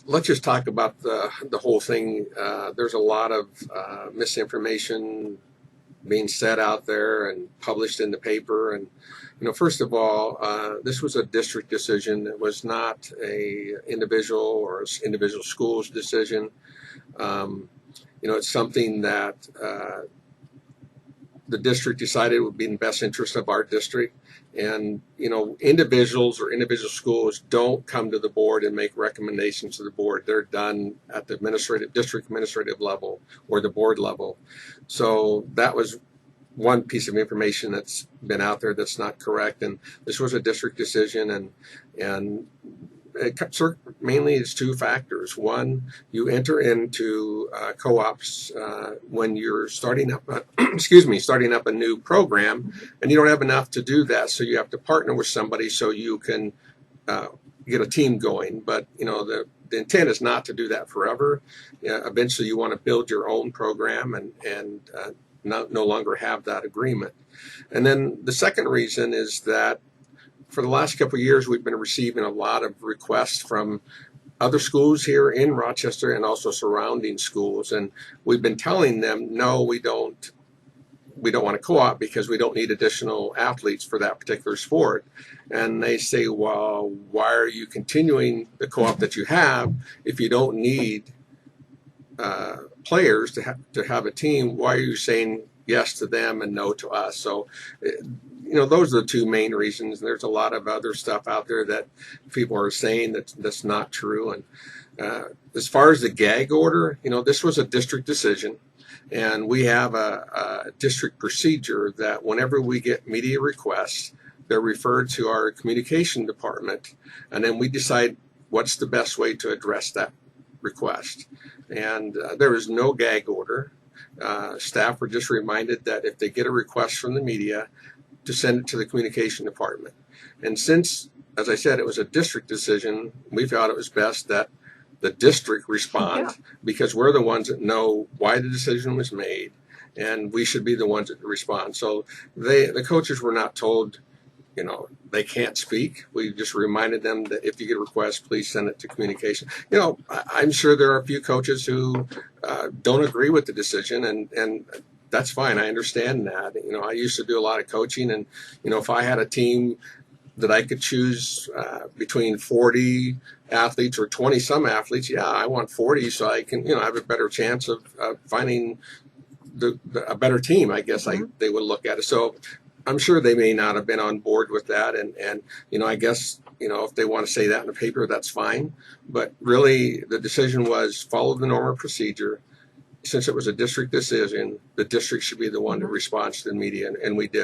Let's just talk about the whole thing. There's a lot of misinformation being said out there and published in the paper. And first of all, this was a district decision. It was not a individual or individual school's decision. It's something that the district decided would be in the best interest of our district. And, individuals or individual schools don't come to the board and make recommendations to the board. They're done at the district administrative level or the board level. So that was one piece of information that's been out there that's not correct. And this was a district decision, and it mainly is two factors. One, you enter into co-ops when you're starting up a new program, and you don't have enough to do that, so you have to partner with somebody so you can get a team going. But the intent is not to do that forever. Eventually you want to build your own program and no longer have that agreement. And then the second reason is that for the last couple of years, we've been receiving a lot of requests from other schools here in Rochester and also surrounding schools. And we've been telling them, no, we don't want to co-op because we don't need additional athletes for that particular sport. And they say, well, why are you continuing the co-op that you have if you don't need players to have a team? Why are you saying yes to them and no to us? So those are the two main reasons. There's a lot of other stuff out there that people are saying that's not true. And as far as the gag order, this was a district decision, and we have a district procedure that whenever we get media requests, they're referred to our communication department, and then we decide what's the best way to address that request. And there is no gag order. Staff were just reminded that if they get a request from the media, to send it to the communication department. And since, as I said, it was a district decision, we felt it was best that the district respond, because we're the ones that know why the decision was made, and we should be the ones that respond. So the coaches were not told, they can't speak. We just reminded them that if you get a request, please send it to communication. I'm sure there are a few coaches who don't agree with the decision, and that's fine. I understand that. I used to do a lot of coaching, and if I had a team that I could choose between 40 athletes or 20 some athletes, I want 40 so I can have a better chance of finding a better team, I guess. They would look at it. So I'm sure they may not have been on board with that, and I guess if they want to say that in the paper, that's fine. But really, the decision was follow the normal procedure. Since it was a district decision, the district should be the one to respond to the media, and we did.